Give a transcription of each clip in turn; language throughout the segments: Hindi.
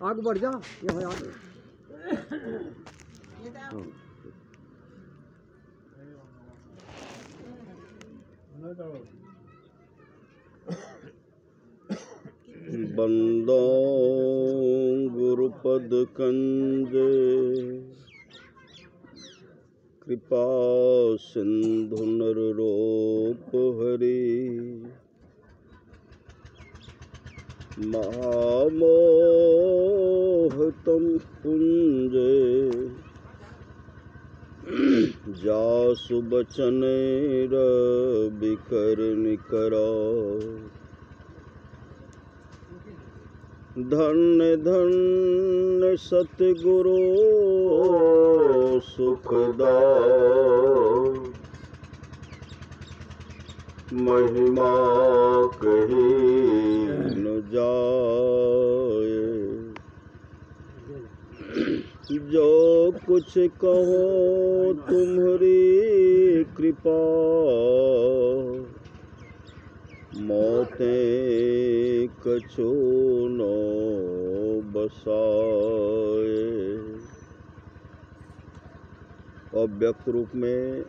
आगे बढ़ जा, ये है आगे। बंदो गुरुपद कंजे कृपा सिंधु नररूप हरि महामोहतम पुंजे जासु बचने रविकर्णि करा धन्य धन्य सतगुरु सुखदा महिमा कही न जाए। जो कुछ कहो तुम्हारी कृपा मोते कछु नो बसाए। अव्यक्त रूप में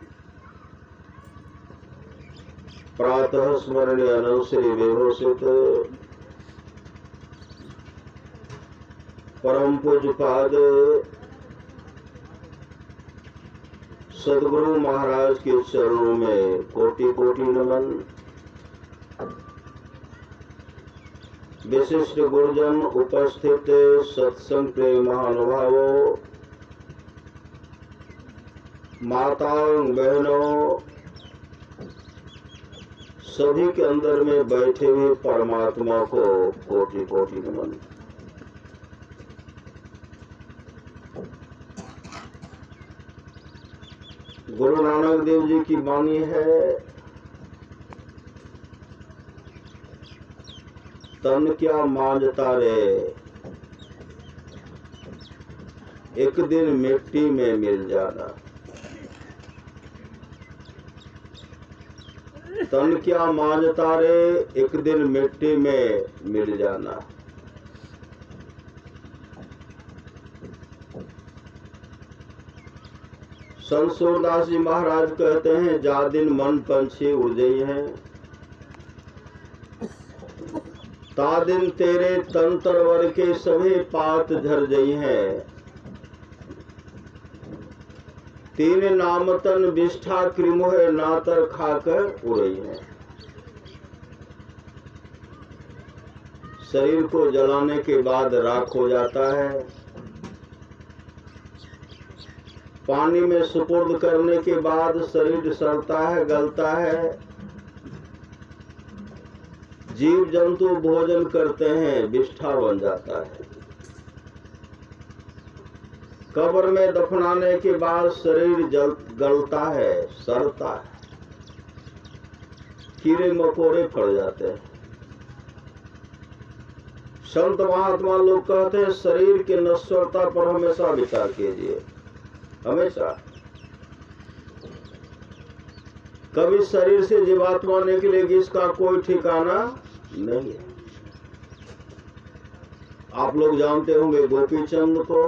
प्रातः स्मरणीय अनंत श्री विभूषित परम पूज्य पाद सदगुरु महाराज के चरणों में कोटि कोटि नमन। विशिष्ट गुरुजन, उपस्थित सत्संग प्रेम महानुभावों, माताओं बहनों, सभी के अंदर में बैठे हुए परमात्मा को कोटि कोटि नमन। गुरु नानक देव जी की वाणी है, तन क्या मांझता रे एक दिन मिट्टी में मिल जाना। तन क्या मांझता रे एक दिन मिट्टी में मिल जाना। संत सूरदास जी महाराज कहते हैं, जा दिन मन पंछी उड़ गई हैं, ता दिन तेरे तंत्रवर के सभी पात झर गई हैं। तीन नामतन विष्ठा कृमोह नातर खाकर उड़ई हैं। शरीर को जलाने के बाद राख हो जाता है, पानी में सुपुर्द करने के बाद शरीर सड़ता है, गलता है। जीव जंतु भोजन करते हैं, विष्ठा बन जाता है। कब्र में दफनाने के बाद शरीर गलता है, सड़ता है, कीड़े मकोड़े पड़ जाते हैं। संत महात्मा लोग कहते हैं, शरीर के नश्वरता पर हमेशा विचार कीजिए, हमेशा। कभी शरीर से जीवात्मा निकलेगी, इसका कोई ठिकाना नहीं है। आप लोग जानते होंगे गोपीचंद को।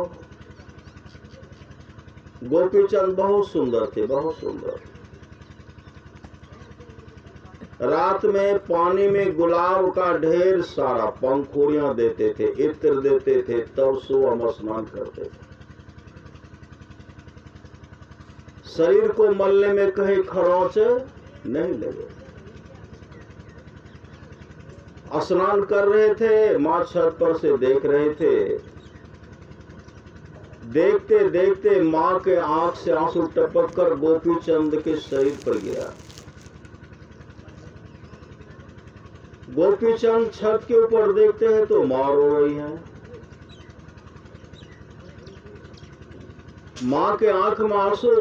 गोपीचंद बहुत सुंदर थे, बहुत सुंदर। रात में पानी में गुलाब का ढेर सारा पंखुड़ियां देते थे, इत्र देते थे, तब सुबह स्नान करते थे। शरीर को मलने में कहीं खरोंच नहीं लगे। स्नान कर रहे थे, मां छत पर से देख रहे थे। देखते देखते मां के आंख से आंसू टपक कर गोपीचंद के शरीर पर गिरा। गोपीचंद छत के ऊपर देखते हैं तो मां रो रही है। मां के आंख में आंसू।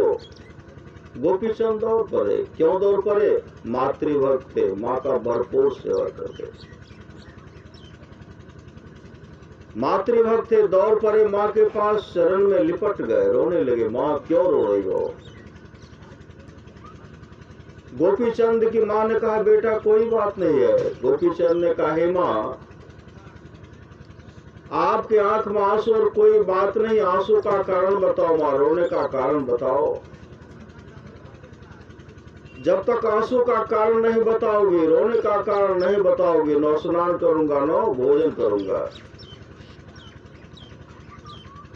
गोपीचंद दौड़ पड़े। क्यों दौड़ पड़े? मातृभक्त थे, मां का भरपूर सेवा करते। मातृभक्त थे, दौड़ पड़े मां के पास, शरण में लिपट गए, रोने लगे। मां क्यों रो रही हो? गोपीचंद की मां ने कहा, बेटा कोई बात नहीं है। गोपीचंद ने कहा, हे मां, आपके आंख में आंसू और कोई बात नहीं, आंसू का कारण बताओ, मां रोने का कारण बताओ। जब तक आंसू का कारण नहीं बताओगे, रोने का कारण नहीं बताओगे, न स्नान करूंगा न भोजन करूंगा।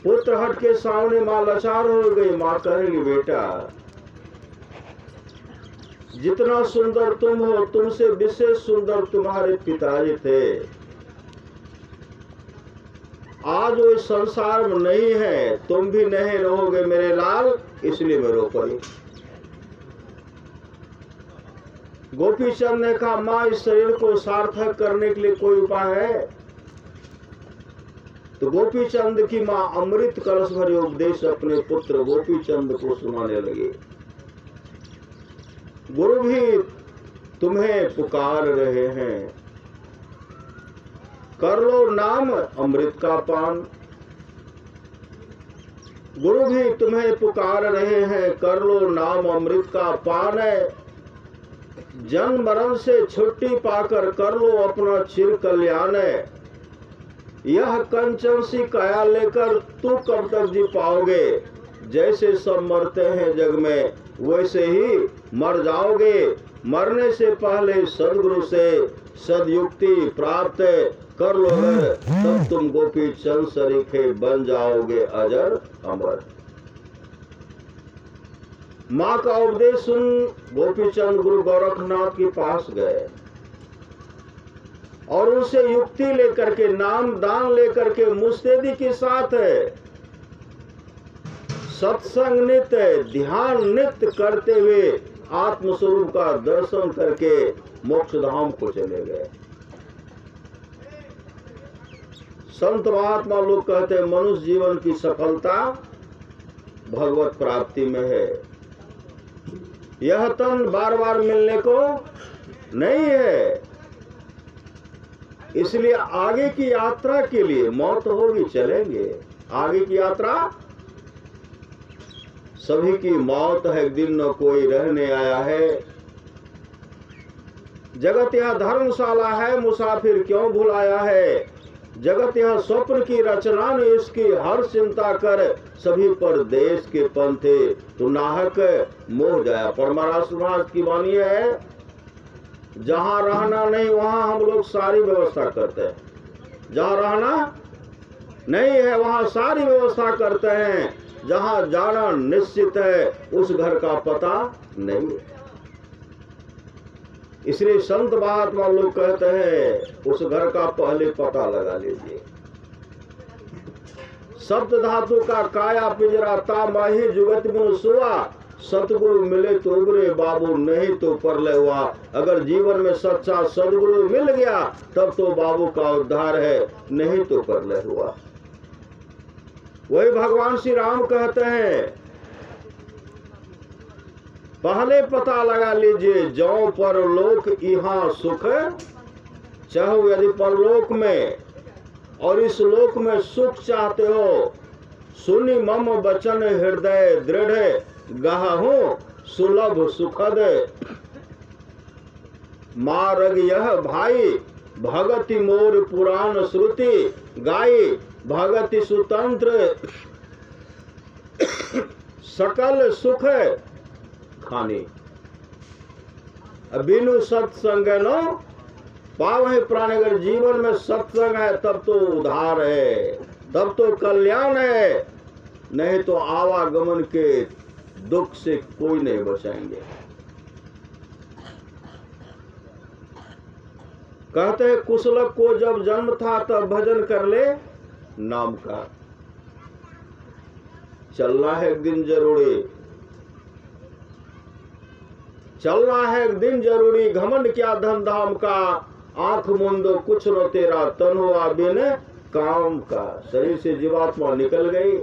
पुत्र हट के सामने मां लाचार हो गई। मां कहेगी बेटा जितना सुंदर तुम हो, तुमसे विशेष सुंदर तुम्हारे पिताजी थे। आज वो इस संसार में नहीं है, तुम भी नहीं रहोगे मेरे लाल, इसलिए मैं रो पड़ी। गोपी चंद ने कहा मां इस शरीर को सार्थक करने के लिए कोई उपाय है? तो गोपी चंद की मां अमृत कलश भरी उपदेश अपने पुत्र गोपी चंद को सुनाने लगे। गुरु भी तुम्हें पुकार रहे हैं, कर लो नाम अमृत का पान। गुरु भी तुम्हें पुकार रहे हैं, कर लो नाम अमृत का पान है। जन्म मरण से छुट्टी पाकर कर लो अपना चिर कल्याण है। यह कंचन सी काया लेकर तू कब तक जी पाओगे? जैसे सब मरते हैं जग में वैसे ही मर जाओगे। मरने से पहले सदगुरु से सदयुक्ति प्राप्त कर लो है, तब तुम गोपी चंद सरीखे बन जाओगे अजर अमर। मां का उपदेश सुन गोपी चंद गुरु गोरखनाथ के पास गए और उनसे युक्ति लेकर के, नाम दान लेकर के मुस्तैदी के साथ सत्संग नित्य ध्यान नित्य करते हुए आत्मस्वरूप का दर्शन करके मोक्ष धाम को चले गए। संत महात्मा लोग कहते हैं मनुष्य जीवन की सफलता भगवत प्राप्ति में है। यह तन बार बार मिलने को नहीं है, इसलिए आगे की यात्रा के लिए मौत होगी, चलेंगे आगे की यात्रा। सभी की मौत है, एक दिन न कोई रहने आया है। जगत यह धर्मशाला है, मुसाफिर क्यों भुलाया है। जगत यह स्वप्न की रचना ने, इसकी हर चिंता कर सभी पर देश के पंथे तो नाहक मोह जाया। परमारास महाराज की वाणी है, जहां रहना नहीं वहां हम लोग सारी व्यवस्था करते हैं। जहां रहना नहीं है वहां सारी व्यवस्था करते हैं। जहां जाना निश्चित है उस घर का पता नहीं है। इसलिए संत महात्मा लोग कहते हैं उस घर का पहले पता लगा लीजिए। सप्त धातु का काया पिंजरा ता माही जुगत में सुआ। सतगुरु मिले तो उगरे बाबू, नहीं तो परले हुआ। अगर जीवन में सच्चा सदगुरु मिल गया तब तो बाबू का उद्धार है, नहीं तो परले हुआ। वही भगवान श्री राम कहते हैं पहले पता लगा लीजिए, जो परलोक यहाँ सुख चाहो। यदि परलोक में और इस लोक में सुख चाहते हो, सुनी मम वचन हृदय दृढ़, गाहू सुलभ सुखद। मार्ग यह भाई भगति मोर पुराण श्रुति, गाई भगति सुतंत्र सकल सुख खानी। बिनु सत्संग नो पावे प्राण। अगर जीवन में सत्संग है तब तो उद्धार है, तब तो कल्याण है, नहीं तो आवागमन के दुख से कोई नहीं बचाएंगे। कहते हैं कुशलक को जब जन्म था तब भजन कर ले नाम का। चलना है एक दिन जरूरी, चलना है एक दिन जरूरी। घमंड क्या धन धाम का, आंख मुंदो कुछ न तेरा, तन हुआ बिन काम का। शरीर से जीवात्मा निकल गई,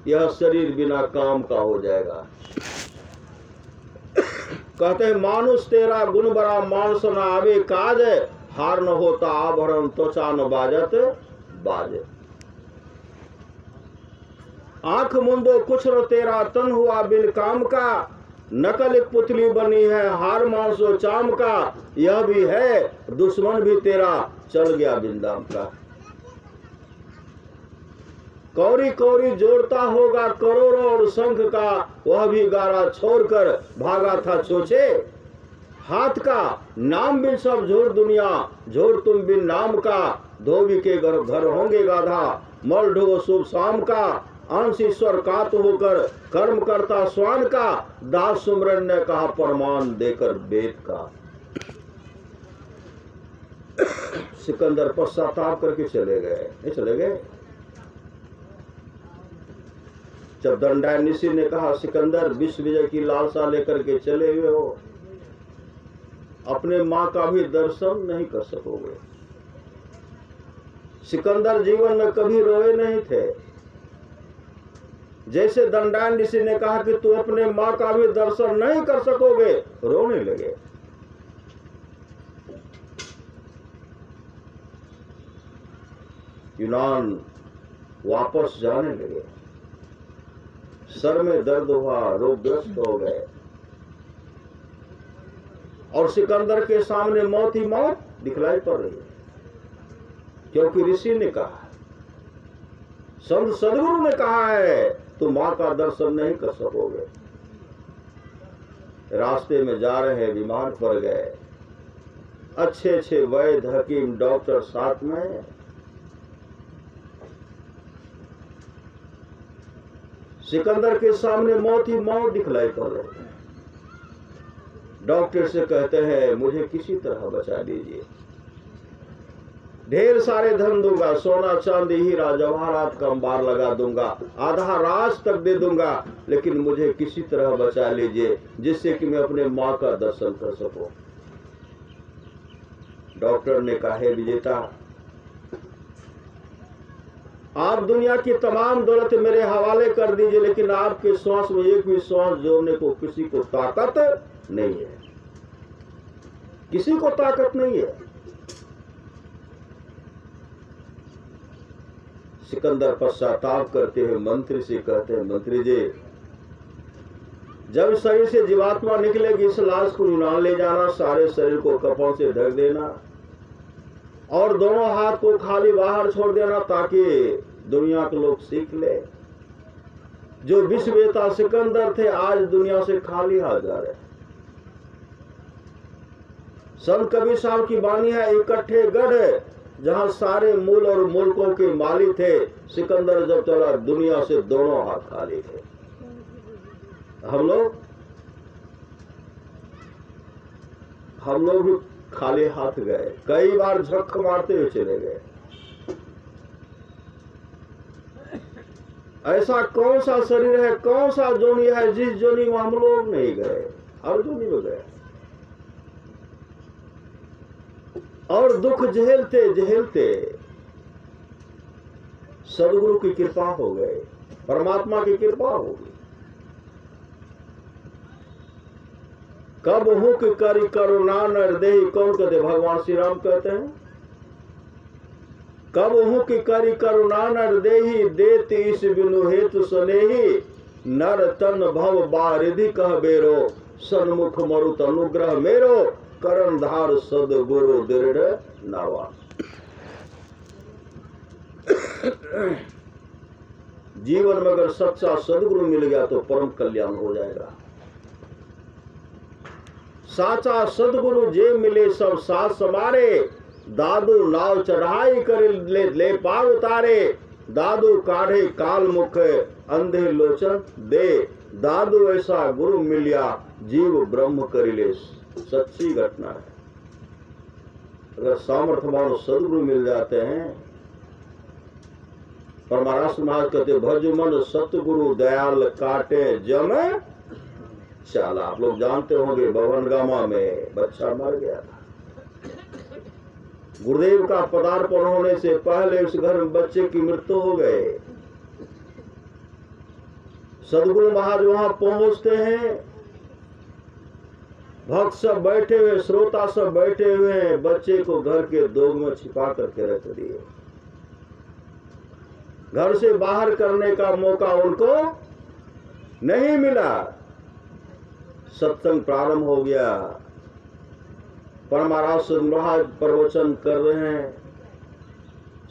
यह शरीर बिना काम का हो जाएगा। कहते हैं मानुष तेरा गुण बड़ा, मानुष न आवे काज। हार न होता आभरण, त्वचा न बाजत बाज। आंख मुंदो कुछ न तेरा, तन हुआ बिन काम का। नकल एक पुतली बनी है, हार मांसो चाम का, यह भी है दुश्मन भी तेरा चल गया बिंदाम का। कौरी कौरी जोड़ता होगा करोड़ों और शंख का, वह भी गारा छोड़कर भागा था छोचे। हाथ का नाम बिन सब झोर दुनिया, झोर तुम बिन नाम का, धोबी के घर घर होंगे गाधा, मल ढो शुभ शाम का। अंश ईश्वर कात होकर कर्म करता स्वान का, दास सुमरन ने कहा प्रमाण देकर वेद का। सिकंदर पश्चाताप करके चले गए, नहीं चले गए। जब दंडायनीसी ने कहा सिकंदर विश्व विजय की लालसा लेकर के चले हुए हो, अपने मां का भी दर्शन नहीं कर सकोगे। सिकंदर जीवन में कभी रोए नहीं थे। जैसे दंडायनीसी ने कहा कि तू अपने मां का भी दर्शन नहीं कर सकोगे, रोने लगे। यूनान वापस जाने लगे, सर में दर्द हुआ, रोगग्रस्त हो गए और सिकंदर के सामने मौत ही मौत दिखलाई पड़ रही है। क्योंकि ऋषि ने कहा, संत सदगुरु ने कहा है तुम मां का दर्शन नहीं कर सकोगे। रास्ते में जा रहे बीमार पड़ गए, अच्छे अच्छे वैद्य हकीम डॉक्टर साथ में। सिकंदर के सामने मौत ही मौत दिखलाई पड़ रही है। डॉक्टर से कहते हैं मुझे किसी तरह बचा दीजिए, ढेर सारे धन दूंगा, सोना चांदी हीरा जवाहरात का अंबार लगा दूंगा, आधा राज तक दे दूंगा, लेकिन मुझे किसी तरह बचा लीजिए जिससे कि मैं अपने मां का दर्शन कर सकूं। डॉक्टर ने कहा, हे विजेता, आप दुनिया की तमाम दौलत मेरे हवाले कर दीजिए, लेकिन आपके श्वास में एक भी श्वास जोड़ने को किसी को ताकत नहीं है, किसी को ताकत नहीं है। सिकंदर पश्चाताप करते हुए मंत्री से कहते हैं, मंत्री जी, जब शरीर से जीवात्मा निकलेगी इस लाश को यूनान ले जाना, सारे शरीर को कपड़ों से ढक देना और दोनों हाथ को खाली बाहर छोड़ देना, ताकि दुनिया के लोग सीख ले जो विश्ववेता सिकंदर थे आज दुनिया से खाली हाथ जा रहे। संत कबीर साहब की वाणी है, इकट्ठे गढ़ जहां सारे मूल और मुल्कों के माली थे, सिकंदर जब चला दुनिया से दोनों हाथ खाली थे। हम लोग भी खाली हाथ गए, कई बार झक मारते हुए चले गए। ऐसा कौन सा शरीर है, कौन सा जोनी है जिस जोनी में हम लोग नहीं गए, हर जोनी में गए और दुख झेलते झेलते सदगुरु की कृपा हो गए, परमात्मा की कृपा होगी। कब हुक करी करुणा नरदेही, कौन कहते, भगवान श्री राम कहते हैं, कब हुक करी करुणा नरदेही, देत ईश बिनु हेतु सनेही, नर तन भव बारिधि कह बेरो, सन्मुख मरुत अनुग्रह मेरो, करण धार सदगुरु दृढ़ नावा। जीवन में अगर सच्चा सदगुरु मिल गया तो परम कल्याण हो जाएगा। साचा सदगुरु जे मिले सब साथ समारे, दादू नाव चढ़ाई कर ले पार उतारे, दादू काढ़े काल मुख अंधे लोचन दे, दादू ऐसा गुरु मिलिया जीव ब्रह्म करिले, सच्ची घटना है। अगर सामर्थ्यवान सदगुरु मिल जाते हैं, परमाराष्ट्र महाराज कहते भज मन सतगुरु दयाल काटे जम चाला। आप लोग जानते होंगे भवनगामा में बच्चा मर गया था, गुरुदेव का पदार्पण होने से पहले उस घर में बच्चे की मृत्यु हो गए। सदगुरु महाराज वहां पहुंचते हैं, भक्त सब बैठे हुए, श्रोता सब बैठे हुए हैं, बच्चे को घर के दोग में छिपा करके रख दिए। घर से बाहर करने का मौका उनको नहीं मिला। सत्संग प्रारंभ हो गया। परमाराज महाराज प्रवचन कर रहे हैं,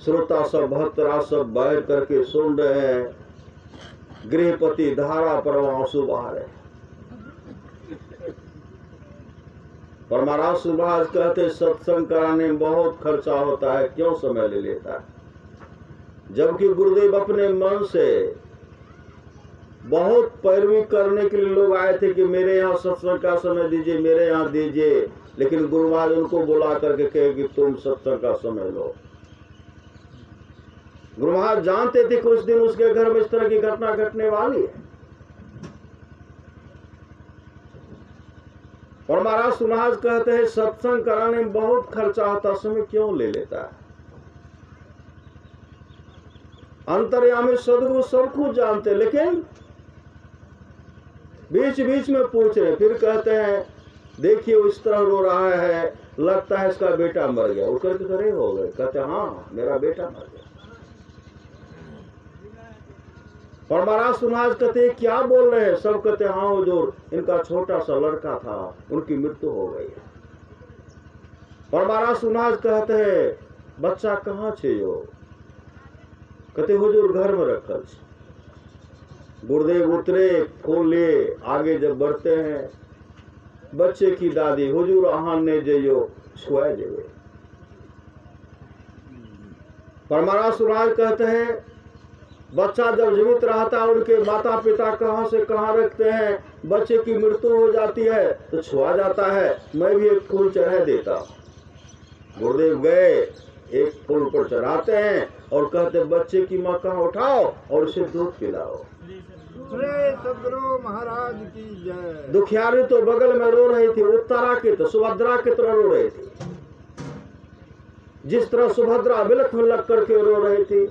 श्रोता सब भक्तराज सब बैठ करके सुन रहे हैं। गृहपति धारा प्रवाह आंसू बहा रहे हैं। परमाराज महाराज कहते सत्संग कराने में बहुत खर्चा होता है, क्यों समय ले लेता है? जबकि गुरुदेव अपने मन से बहुत पैरवी करने के लिए लोग आए थे कि मेरे यहाँ सत्संग का समय दीजिए, मेरे यहाँ दीजिए, लेकिन गुरु महाराज उनको बुला करके कहे कि तुम सत्संग का समय लो। गुरु महाराज जानते थे कुछ दिन उसके घर में इस तरह की घटना घटने वाली है। और महाराज महाराज कहते हैं सत्संग कराने में बहुत खर्चा होता, समय क्यों ले लेता है? अंतर्यामी सदगुरु सब कुछ जानते, लेकिन बीच बीच में पूछ रहे, फिर कहते हैं देखिए वो इस तरह रो रहा है, लगता है इसका बेटा मर गया। उठ करके खड़े हो गए, कहते हाँ मेरा बेटा मर गया। और महाराज महाराज कहते क्या बोल रहे हैं? सब कहते हाँ हुजूर, इनका छोटा सा लड़का था, उनकी मृत्यु हो गई है। और महाराज महाराज कहते हैं बच्चा कहाँ छे यो? कहते हुजूर घर में रखल। गुरुदेव उतरे, फूल ले आगे जब बढ़ते हैं, बच्चे की दादी हुजूर अहां ने जइयो छुआ जेवे। परमाराज सुराज कहते हैं बच्चा जब जीवित रहता है उनके माता पिता कहां से कहां रखते हैं, बच्चे की मृत्यु हो जाती है तो छुआ जाता है, मैं भी एक फूल चढ़ा देता। गुरुदेव गए, एक फूल पर चढ़ाते हैं और कहते बच्चे की मां कहां उठाओ और उसे दूध पिलाओ। श्री सदगुरु महाराज की जय। दुखियारी तो बगल में रो रही थी, उत्तरा की तो सुभद्रा की तरह रो रही थी। जिस तरह सुभद्रा बिलख बिलख करके रो रही थी,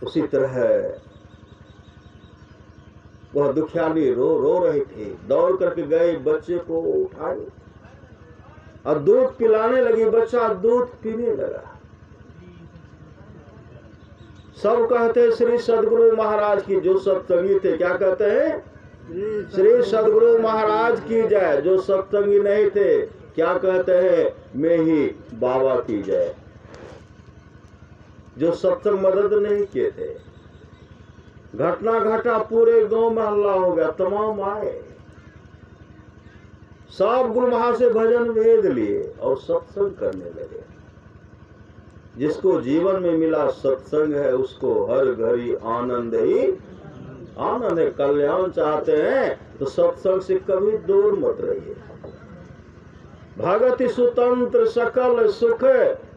उसी तरह वह दुखियारी रो रही थी। दौड़ करके गए, बच्चे को उठाए और दूध पिलाने लगी। बच्चा दूध पीने लगा। सब कहते श्री सदगुरु महाराज की, जो सत्संगी थे क्या कहते हैं? श्री सदगुरु महाराज की जय। जो सत्संगी नहीं थे क्या कहते हैं? मैं ही बाबा की जय। जो सत्संग मदद नहीं किए थे, घटना घटा, पूरे गांव में हल्ला हो गया, तमाम आए, सब गुरु महाराज से भजन वेद लिए और सत्संग करने लगे। जिसको जीवन में मिला सत्संग है उसको हर घड़ी आनंद ही आनंद है। कल्याण चाहते हैं तो सत्संग से कभी दूर मत रहिए। भगति सुतंत्र सकल सुख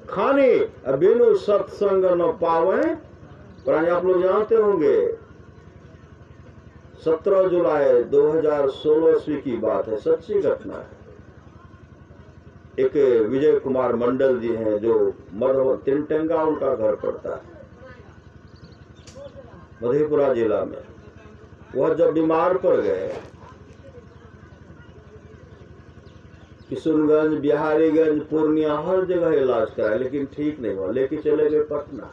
खानी, बिनु सत्संग न पावे प्राणी। आप लोग जानते होंगे 17 जुलाई 2016 ईस्वी की बात है, सच्ची घटना है। एक विजय कुमार मंडल जी हैं जो मधुबन तिनटेंगा उनका घर पड़ता है, मधेपुरा जिला में। वह जब बीमार पड़ गए, किशनगंज, बिहारीगंज, पूर्णिया हर जगह इलाज कराया लेकिन ठीक नहीं हुआ, लेके चले गए पटना।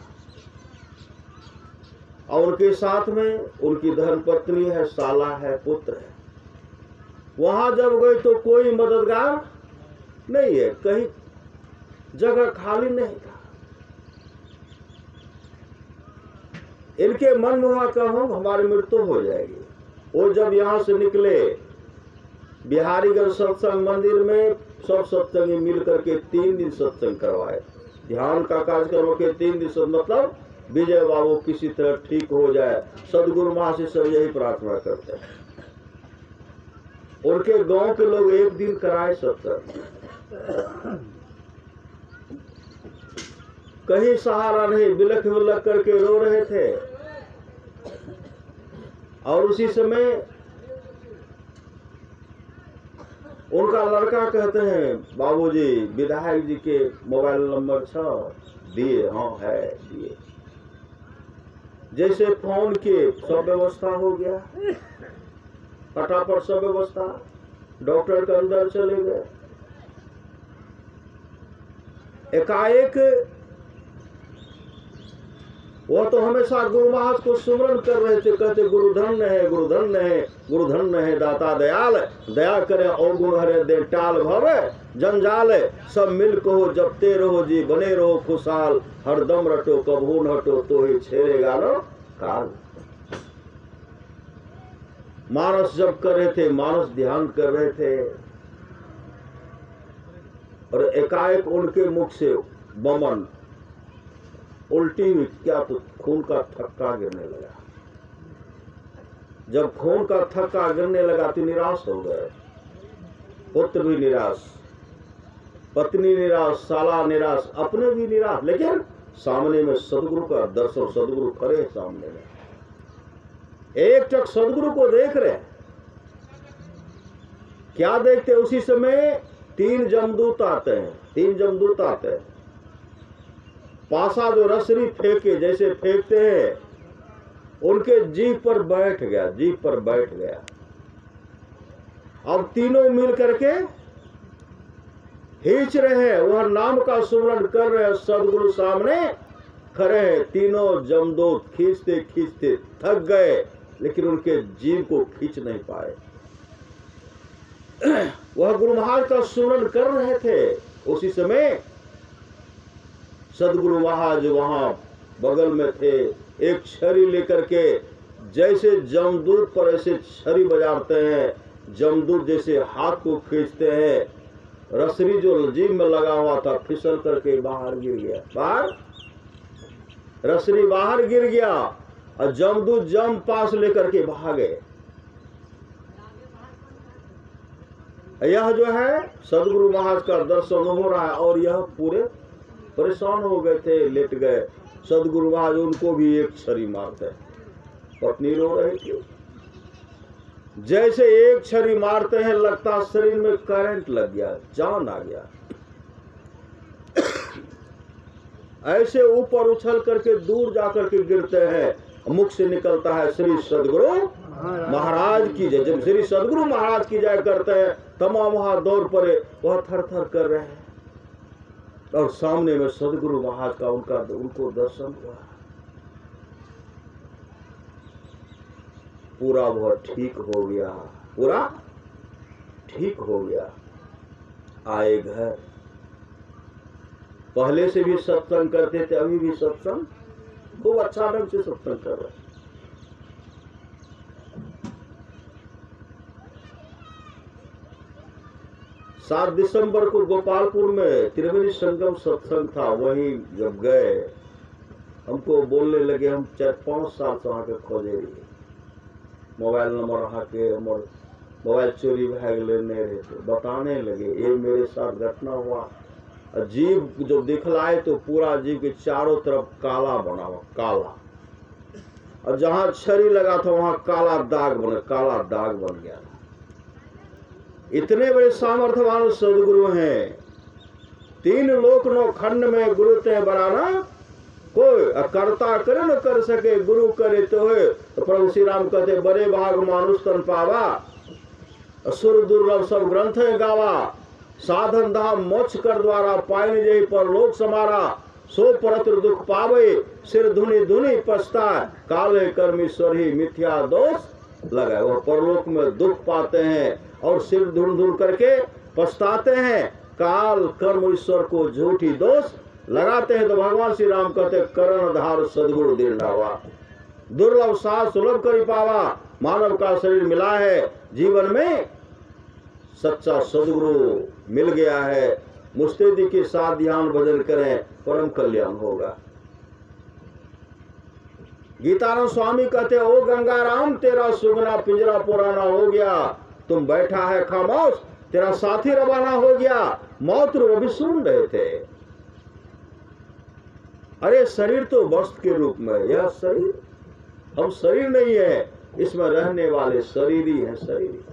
और उनके साथ में उनकी धर्मपत्नी है, साला है, पुत्र है। वहां जब गए तो कोई मददगार नहीं है, कहीं जगह खाली नहीं था। इनके मन में हुआ कहूं हमारी मृत्यु हो जाएगी। वो जब यहां से निकले, बिहारीगंज सत्संग मंदिर में सब सत्संगी मिल करके 3 दिन सत्संग करवाए। ध्यान का कार्यक्रम के 3 दिन, मतलब विजय बाबू किसी तरह ठीक हो जाए। सदगुरु मां से सब यही प्रार्थना करते हैं। उनके गांव के लोग एक दिन कराए सत्संग, कहीं सहारा नहीं, बिलख बिलख करके रो रहे थे। और उसी समय उनका लड़का कहते हैं बाबूजी विधायक जी के मोबाइल नंबर दिए? हाँ है, दिए। जैसे फोन के सब व्यवस्था हो गया, फटाफट सब व्यवस्था, डॉक्टर के अंदर चले गए। एकाएक वह तो हमेशा गुरु महाराज को सुमरण कर रहे थे, कहते गुरु धन्य है, गुरु धन्य है, गुरु धन्य है दाता दयाल, दया करे अवगुण हरे दे टाल भवे जंजाल, सब मिल कहो जपते रहो जी बने रहो खुशहाल, हरदम रटो कबू न हटो तो ही छेड़ेगा न काल। मानस जप कर रहे थे, मानस ध्यान कर रहे थे और एकाएक उनके मुख से बमन उल्टी हुई, क्या तो खून का थक्का गिरने लगा। जब खून का थक्का गिरने लगा तो निराश हो गए, पुत्र भी निराश, पत्नी निराश, साला निराश, अपने भी निराश, लेकिन सामने में सदगुरु का दर्शन, सदगुरु खड़े सामने में, एक टक सदगुरु को देख रहे। क्या देखते? उसी समय 3 जमदूत आते हैं, 3 जमदूत आते हैं, पासा जो रसरी फेंके जैसे फेंकते हैं, उनके जीभ पर बैठ गया, जीभ पर बैठ गया। अब तीनों मिल करके खींच रहे हैं, वह नाम का सुमरण कर रहे हैं, सदगुरु सामने खड़े हैं। तीनों जमदूत खींचते खींचते थक गए, लेकिन उनके जीभ को खींच नहीं पाए। वह गुरु महाराज का सुमरण कर रहे थे। उसी समय सदगुरु महाराज वहां बगल में थे, एक छड़ी लेकर के जैसे जमदूत पर ऐसे छड़ी बजाते हैं, जमदूत जैसे हाथ को खींचते हैं, रसरी जो जीभ में लगा हुआ था फिसल करके बाहर गिर गया, बाहर रसरी बाहर गिर गया और जमदूत जम पास लेकर के भागे। यह जो है सदगुरु महाराज का दर्शन हो रहा है और यह पूरे परेशान हो गए थे, लेट गए। सदगुरु महाराज उनको भी एक छड़ी मारते, पत्नी रो रही थी, जैसे एक छड़ी मारते हैं लगता शरीर में करंट लग गया, जान आ गया, ऐसे ऊपर उछल करके दूर जाकर के गिरते हैं। मुख से निकलता है श्री सदगुरु महाराज की जय। जब श्री सदगुरु महाराज की जय करते हैं तमाम वहां दौड़ पड़े, वह थर थर कर रहे हैं और सामने में सदगुरु महाराज का उनको दर्शन हुआ। पूरा वह ठीक हो गया, पूरा ठीक हो गया। आए घर, पहले से भी सत्संग करते थे, अभी भी सत्संग खूब अच्छा ढंग से सत्संग कर रहे। 7 दिसंबर को गोपालपुर में त्रिवेणी संगम सत्संग था। वहीं जब गए हमको बोलने लगे, हम 4-5 साल से वहां के खोजे रही, मोबाइल नंबर रहा के हमर मोबाइल चोरी भाग लेने रहे थे, बताने लगे ये मेरे साथ घटना हुआ। जीव जो दिखलाए तो पूरा जीव के चारों तरफ काला बना हुआ, काला, और जहां छड़ी लगा था वहां काला दाग बन गया। इतने बड़े सामर्थ्यवान सदगुरु हैं। 3 लोक 9 खंड में गुरु ते बराना कोई, करता करे न कर सके गुरु करे तो है। तो प्रभु श्री राम कहते बड़े भाग मानुष तन पावा, असुर दुर्लभ सब ग्रंथ गावा, साधन धाम मोक्ष कर द्वारा पाइन जय पर लोक समारा, सो परत्र दुख पावे सिर धुनि धुनि पछता, काले कर्मेश्वर ही मिथ्या दोष लगाए। वो परलोक में दुख पाते हैं और सिर धुन धुन करके पछताते हैं, काल कर्म ईश्वर को झूठी दोष लगाते हैं। तो भगवान श्री राम कहते करण धार सदगुरु दीर्घावा, दुर्लभ साथ सुलभ करी पावा। मानव का शरीर मिला है, जीवन में सच्चा सदगुरु मिल गया है, मुस्तैदी के साथ ध्यान भजन करें, परम कल्याण होगा। गीताराम स्वामी कहते ओ गंगाराम तेरा सुगना पिंजरा पुराना हो गया, तुम बैठा है खामोश तेरा साथी रवाना हो गया। मौत वो भी सुन रहे थे। अरे शरीर तो वस्त्र के रूप में, यह शरीर हम शरीर नहीं है, इसमें रहने वाले शरीर ही है, शरीर।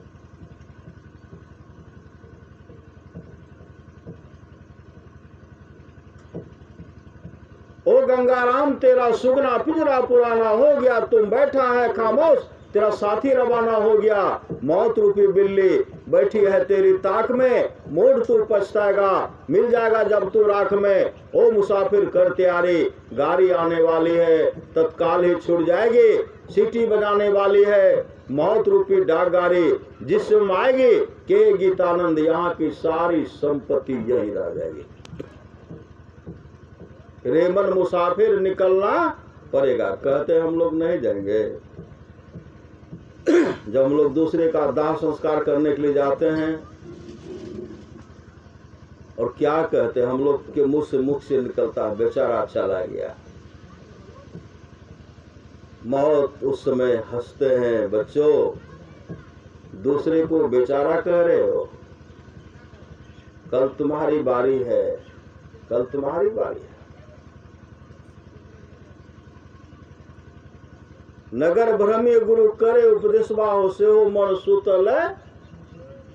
ओ गंगाराम तेरा सुगना पिंजरा पुराना हो गया, तुम बैठा है खामोश तेरा साथी रवाना हो गया। मौत रूपी बिल्ली बैठी है तेरी ताक में, मूड तू पछताएगा, मिल जाएगा जब तू राख में। ओ मुसाफिर कर तैयारी, गाड़ी आने वाली है, तत्काल ही छूट जाएगी। सीटी बजाने वाली है मौत रूपी डाक गाड़ी, जिसमें आएगी के गीतानंद, यहाँ की सारी संपत्ति यही रह जाएगी। रेमन मुसाफिर निकलना पड़ेगा। कहते हम लोग नहीं जाएंगे। जब हम लोग दूसरे का दाह संस्कार करने के लिए जाते हैं, और क्या कहते हैं, हम लोग के मुख से निकलता है बेचारा चला गया। मौत उस समय हंसते हैं, बच्चों दूसरे को बेचारा कह रहे हो, कल तुम्हारी बारी है, कल तुम्हारी बारी है। नगर भ्रमी गुरु करे उपदेशवा हो से हो मन सुतल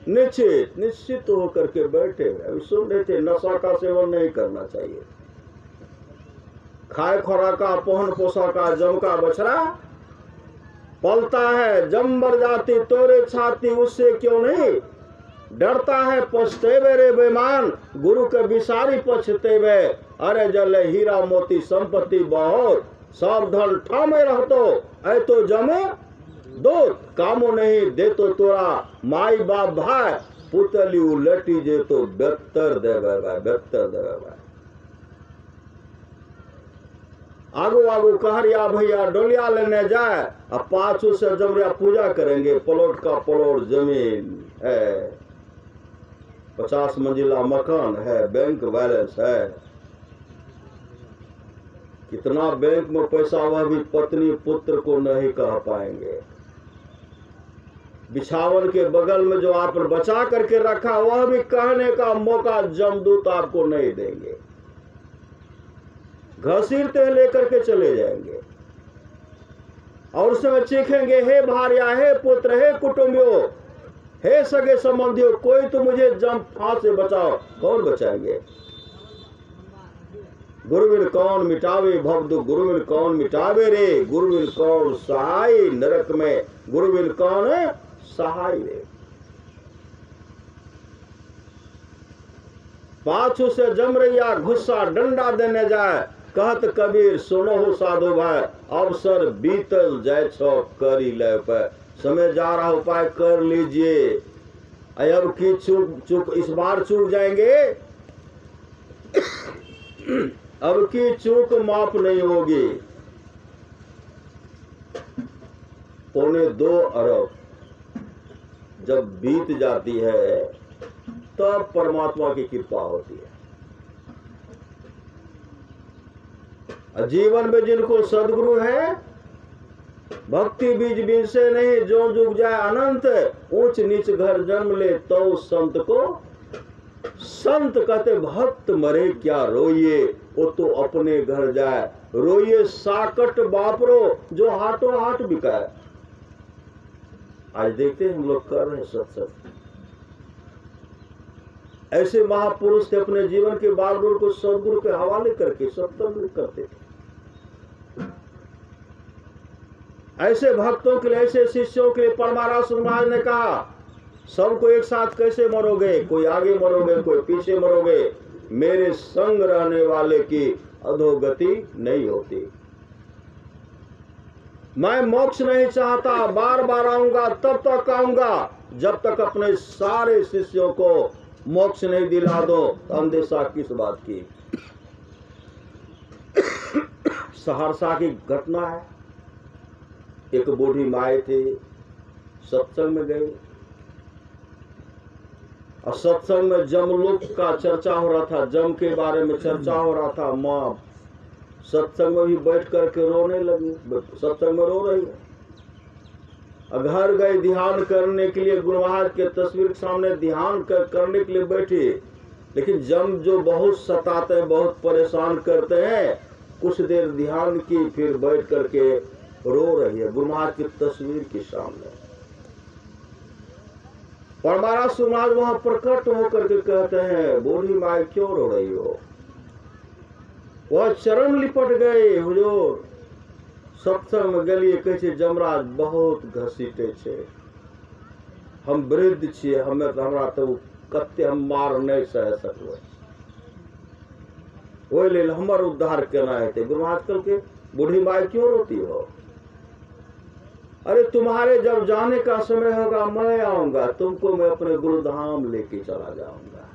निश्चित निश्चित होकर के बैठे। अभी सुन रहे थे, नशा का सेवन नहीं करना चाहिए। खाए खुराका पहन पोशाका जम का बछड़ा पलता है, जम बर जाती तोरे छाती, उससे क्यों नहीं डरता है। पछतेवे रे बेमान, गुरु के विसारी पछतेवे। अरे जले हीरा मोती संपत्ति बहुत, सब धन ठामे रहतो, ऐ तो जमे दो कामो नहीं दे तो तोरा माई बाप भाई, पुतली उलटी जे तो बेहतर देवे भाई, बेहतर देवे भाई। आगो आगो कहरिया भैया डोलिया लेने जाए, अब पाछू से जमरिया पूजा करेंगे। प्लॉट का प्लॉट जमीन है, 50 मंजिला मकान है, बैंक बैलेंस है। कितना बैंक में पैसा, वह भी पत्नी पुत्र को नहीं कह पाएंगे। बिछावन के बगल में जो आपने बचा करके रखा, वह भी कहने का मौका जमदूत आपको नहीं देंगे। घसीटते लेकर के चले जाएंगे और उसमें चीखेंगे, हे भार्या, हे पुत्र, हे कुटुंबियों, हे सगे संबंधियों, कोई तो मुझे जम फांस से बचाओ। कौन बचाएंगे? गुरुविन कौन मिटावे भवदुख, गुरुविन कौन मिटावे रे, गुरुविन कौन सहाय नरक में, गुरुविन कौन सहाय रे। पाछू से जम रैया गुस्सा डंडा देने जाए, कहत कबीर सुनो हो साधु भाई, अवसर बीतल जाए छो करी ले पे। समय जा रहा, उपाय कर लीजिए। अब की चूक इस बार चूक जाएंगे, अब की चूक माफ नहीं होगी। 2.25 अरब जब बीत जाती है, तब परमात्मा की कृपा होती है। जीवन में जिनको सदगुरु है, भक्ति बीज बीज से नहीं, जो जुग जाए अनंत, ऊंच नीच घर जन्म ले तो संत को। संत कहते भक्त मरे क्या रोइए, वो तो अपने घर जाए। रोइए साकट बापरो, जो हाथों हाथ बिकाए। आज देखते हैं हम लोग कर रहे हैं सत्संग। ऐसे महापुरुष थे, अपने जीवन के बागडोर को सदगुरु के हवाले करके सत्संग करते थे। ऐसे भक्तों के लिए, ऐसे शिष्यों के लिए परमारास महाराज ने कहा, सबको एक साथ कैसे मरोगे, कोई आगे मरोगे, कोई पीछे मरोगे, मेरे संग रहने वाले की अधोगति नहीं होती। मैं मोक्ष नहीं चाहता, बार बार आऊंगा, तब तक आऊंगा जब तक अपने सारे शिष्यों को मोक्ष नहीं दिला दो। अंदेशा किस बात की? सहरसा की घटना है। एक बूढ़ी माए थी, सत्संग में गई, और सत्संग में जमलोक का चर्चा हो रहा था, जम के बारे में चर्चा हो रहा था। माँ सत्संग में भी बैठ करके रोने लगी, सत्संग में रो रही है। घर गए ध्यान करने के लिए, गुरु महाराज के तस्वीर के सामने ध्यान करने के लिए बैठी, लेकिन जम जो बहुत सताते हैं, बहुत परेशान करते हैं। कुछ देर ध्यान की, फिर बैठ करके रो रही है गुरु महाराज की तस्वीर के सामने। परमारा सुनाज वहां प्रकट होकर के कहते हैं, बूढ़ी माई क्यों रो रही हो? वह चरण लिपट गए, हुजूर सत्संग में गेलिए, कहै छै जमराज बहुत घसीटे छे, हम वृद्ध छियै, हमरा तो कत्ते हम मार नहीं सह सकवे, वो ले हमर उद्धार केना हेते। गुरु आजकल के बूढ़ी माई क्यों रोती हो? अरे तुम्हारे जब जाने का समय होगा मैं आऊंगा, तुमको मैं अपने गुरुधाम लेके चला जाऊंगा।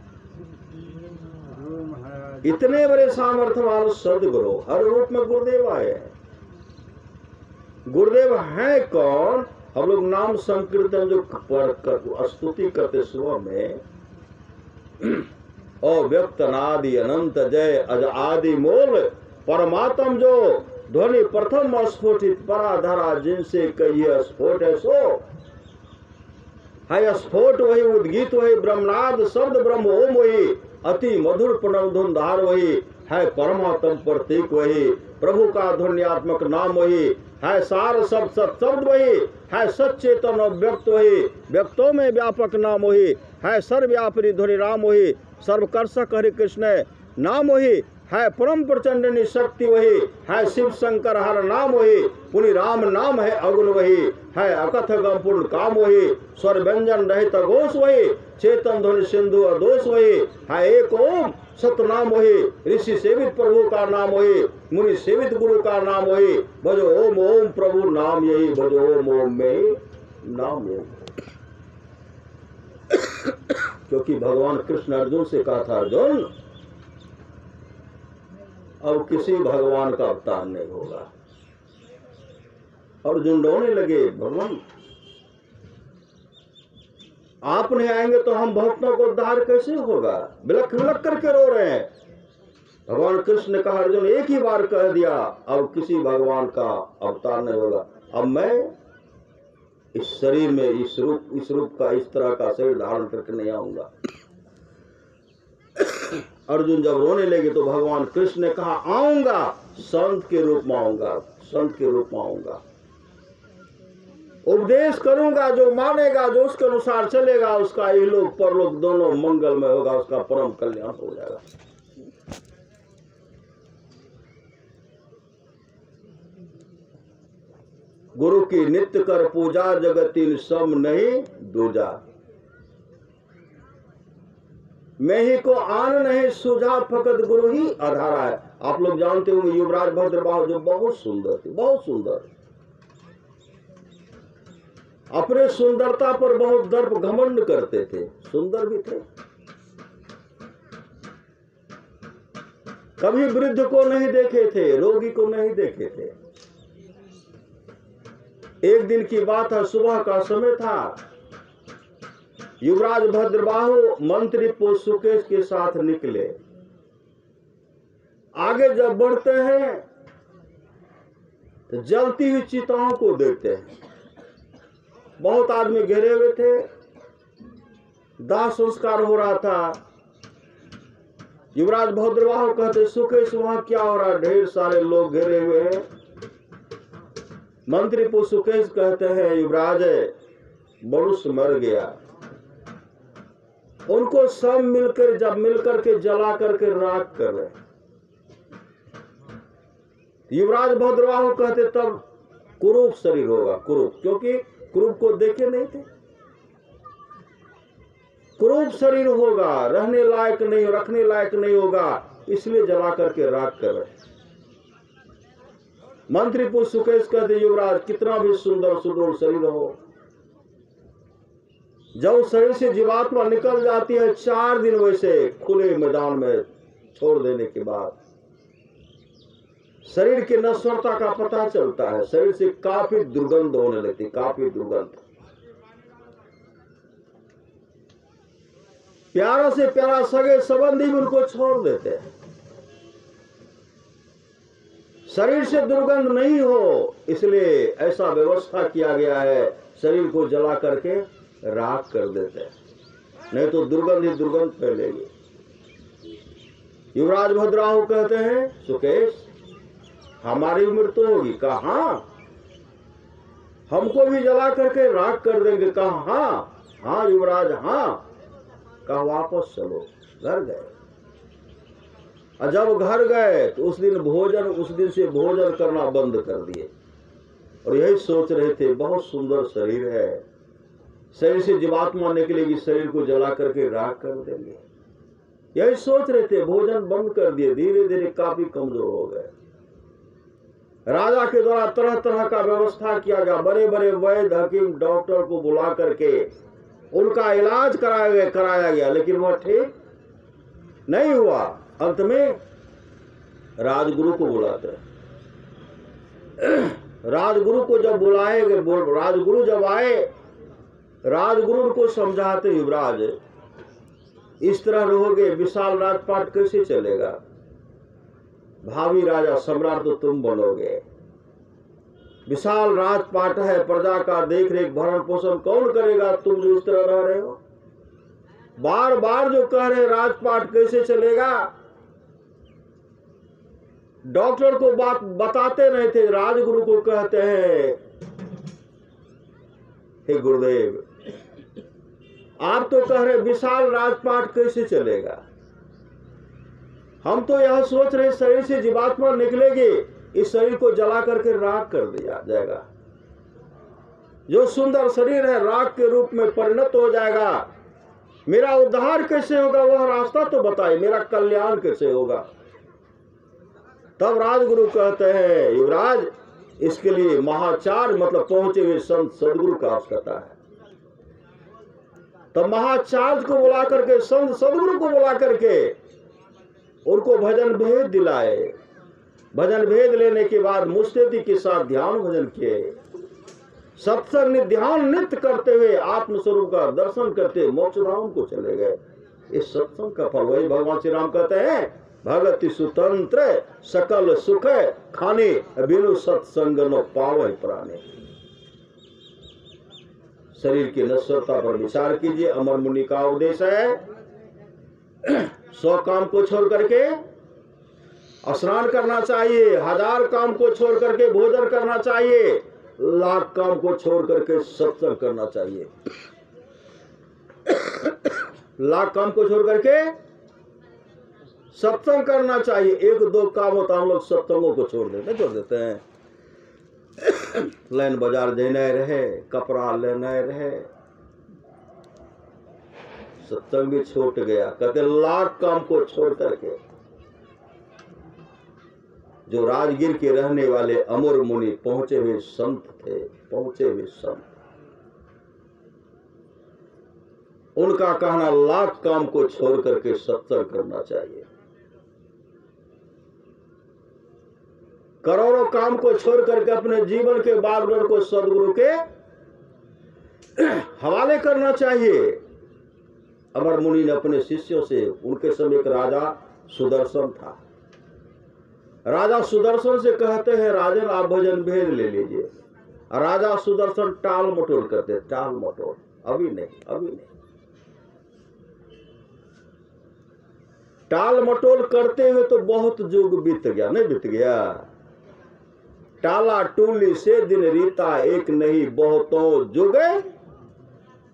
गुरु महाराज इतने बड़े सामर्थ्य वाले सदगुरु हर रूप में गुरुदेव आए हैं। गुरुदेव हैं कौन? हम लोग नाम संकीर्तन जो पढ़ कर स्तुति करते सुबह में, अव्यक्त अनादि अनंत जय अज आदि मूल परमात्म जो ध्वनि प्रथम स्फोटित पराधरा जिनसे कहिए स्फोट है सो है स्फोट वही उद्गीत वही ब्रह्मनाद शब्द ब्रह्म ओम वही अति मधुर प्रणव धुन धार वही है परमात्म प्रतीक वही प्रभु का ध्वन्यात्मक नाम वही है सार सब सत शब्द वही है सच्चेतन व्यक्त वही व्यक्तों में व्यापक नाम वही है सर्वव्यापी ध्वनि राम वही सर्वकर्षक हरि कृष्ण नाम वही है परम प्रचंडनी शक्ति वही है शिव शंकर हर नाम वही पुनि राम नाम है अगुण वही है अकथ गम पूर्ण काम वही स्वर व्यंजन रहित घोष वही चेतन ध्वनि सिंधु अदोष वही है एक ओम सतनाम वही ऋषि सेवित प्रभु का नाम वही मुनि सेवित गुरु का नाम वही भजो ओम ओम प्रभु नाम यही भजो ओम ओम में नाम यही। क्योंकि भगवान कृष्ण अर्जुन से कहा था अर्जुन अब किसी भगवान का अवतार नहीं होगा। अर्जुन रोने लगे, भगवान आप नहीं आएंगे तो हम भक्तों को उद्धार कैसे होगा? बिलख बिलख करके रो रहे हैं। भगवान कृष्ण ने कहा अर्जुन एक ही बार कह दिया अब किसी भगवान का अवतार नहीं होगा। अब मैं इस शरीर में इस रूप का इस तरह का शरीर धारण करके नहीं आऊंगा। अर्जुन जब रोने लगे तो भगवान कृष्ण ने कहा आऊंगा, संत के रूप में आऊंगा, संत के रूप में आऊंगा, उपदेश करूंगा, जो मानेगा जो उसके अनुसार चलेगा उसका इहलोक परलोक दोनों मंगल में होगा, उसका परम कल्याण हो जाएगा। गुरु की नित्य कर पूजा जगतीन सम नहीं दूजा, मैं ही को आन नहीं सुझा फकत गुरु ही आधारा है। आप लोग जानते होंगे युवराज भद्रबाहु जो बहुत सुंदर थे, बहुत सुंदर, अपने सुंदरता पर बहुत दर्प घमंड करते थे, सुंदर भी थे, कभी वृद्ध को नहीं देखे थे, रोगी को नहीं देखे थे। एक दिन की बात है, सुबह का समय था, युवराज भद्रबाहु मंत्री पुष्पकेश के साथ निकले। आगे जब बढ़ते हैं तो जलती हुई चिताओं को देखते हैं। बहुत आदमी घेरे हुए थे, दाह संस्कार हो रहा था। युवराज भद्रबाहु कहते सुकेश वहां क्या हो रहा है? ढेर सारे लोग घेरे हुए हैं। मंत्री पुष्पकेश कहते हैं युवराज मनुष्य मर गया, उनको सब मिलकर के जला करके राख कर रहे। युवराज भद्रबाहु कहते तब कुरूप शरीर होगा, कुरूप, क्योंकि कुरूप को देखे नहीं थे। कुरूप शरीर होगा, रहने लायक नहीं, रखने लायक नहीं होगा, इसलिए जला करके राख कर रहे। मंत्री पुष्पकेश कहते युवराज कितना भी सुंदर सुदृढ़ शरीर हो, जब शरीर से जीवात्मा निकल जाती है 4 दिन वैसे खुले मैदान में छोड़ देने के बाद शरीर की नश्वरता का पता चलता है। शरीर से काफी दुर्गंध होने लगती, काफी दुर्गंध। प्यारा से प्यारा सगे संबंधी भी उनको छोड़ देते हैं। शरीर से दुर्गंध नहीं हो इसलिए ऐसा व्यवस्था किया गया है, शरीर को जला करके राख कर देते हैं, नहीं तो दुर्गंध ही दुर्गंध फैलेगी। युवराज भद्रबाहु कहते हैं सुकेश हमारी मृत्यु होगी? कहा हमको भी जला करके राख कर देंगे? कहा हाँ युवराज हाँ। कहा वापस चलो। घर गए, और जब घर गए तो उस दिन से भोजन करना बंद कर दिए और यही सोच रहे थे बहुत सुंदर शरीर है, शरीर से जीवात्मा निकलेगी, शरीर को जला करके राख कर देंगे। यही सोच रहे थे, भोजन बंद कर दिए, धीरे धीरे काफी कमजोर हो गए। राजा के द्वारा तरह तरह का व्यवस्था किया गया, बड़े बड़े वैद्य हकीम डॉक्टर को बुला करके उनका इलाज कराया गया, लेकिन वह ठीक नहीं हुआ। अंत में राजगुरु को बुलाते, राजगुरु को जब बुलाए गए, राजगुरु जब आए, राजगुरु को समझाते, युवराज इस तरह रहोगे विशाल राजपाट कैसे चलेगा, भावी राजा सम्राट तो तुम बनोगे, विशाल राजपाट है, प्रजा का देख रेख भरण पोषण कौन करेगा, तुम जो इस तरह रह रहे हो, बार बार जो कह रहे राजपाट कैसे चलेगा। डॉक्टर को बात बताते नहीं थे, राजगुरु को कहते हैं, हे गुरुदेव आप तो कह रहे विशाल राजपाट कैसे चलेगा, हम तो यह सोच रहे शरीर से जीवात्मा निकलेगी, इस शरीर को जला करके राख कर दिया जाएगा, जो सुंदर शरीर है राख के रूप में परिणत हो जाएगा, मेरा उद्धार कैसे होगा, वह रास्ता तो बताइए, मेरा कल्याण कैसे होगा। तब राजगुरु कहते हैं, युवराज इसके लिए महाचार्य मतलब पहुंचे हुए संत सदगुरु का आवश्यकता है। तब महाचार्य को बुला करके, संत सदगुरु को बुला करके उनको भजन भेद दिलाए। भजन भेद लेने के बाद मुस्तैदी के साथ ध्यान भजन किए, सत्संग ध्यान नित्य करते हुए आत्मस्वरूप का दर्शन करते मोक्ष धाम को चले गए। इस सत्संग का फल वही भगवान श्री राम कहते हैं, भगति सुतंत्र सकल सुख खाने बिनु सत्संग न पावै प्राणे। शरीर की नश्वरता पर विचार कीजिए। अमर मुनि का उपदेश है, 100 काम को छोड़ करके स्नान करना चाहिए, 1000 काम को छोड़ करके भोजन करना चाहिए, 1,00,000 काम को छोड़ करके सत्संग करना चाहिए। 1,00,000 काम को छोड़ करके सत्संग करना चाहिए। 1-2 काम होता हम लोग सत्संगों को छोड़ देते हैं। लाइन बाजार देना रहे, कपड़ा लेना रहे, सत्संग भी छूट गया। कहते 1,00,000 काम को छोड़ करके। जो राजगीर के रहने वाले अमर मुनि पहुंचे हुए संत थे, पहुंचे हुए संत, उनका कहना 1,00,000 काम को छोड़ करके सत्संग करना चाहिए। करोड़ों काम को छोड़ करके अपने जीवन के बागडोर को सदगुरु के हवाले करना चाहिए। अमर मुनि ने अपने शिष्यों से, उनके समय एक राजा सुदर्शन था, राजा सुदर्शन से कहते हैं, राजन आप भजन भेद ले लीजिए। राजा सुदर्शन टाल मटोल करते, टाल मटोल, अभी नहीं, अभी नहीं। टाल मटोल करते हुए तो बहुत युग बीत गया, नहीं बीत गया। टाला टूली से दिन रीता, एक नहीं बहुतों युग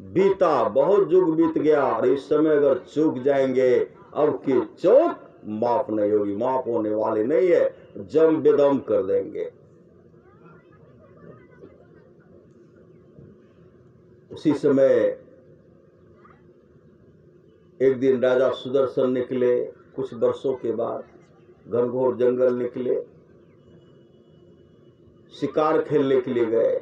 बीता, बहुत युग बीत गया। और इस समय अगर चूक जाएंगे, अब की चूक माफ नहीं होगी, माफ होने वाली नहीं है, जम बेदम कर देंगे। उसी समय एक दिन राजा सुदर्शन निकले, कुछ वर्षों के बाद घनघोर जंगल निकले, शिकार खेलने के लिए गए।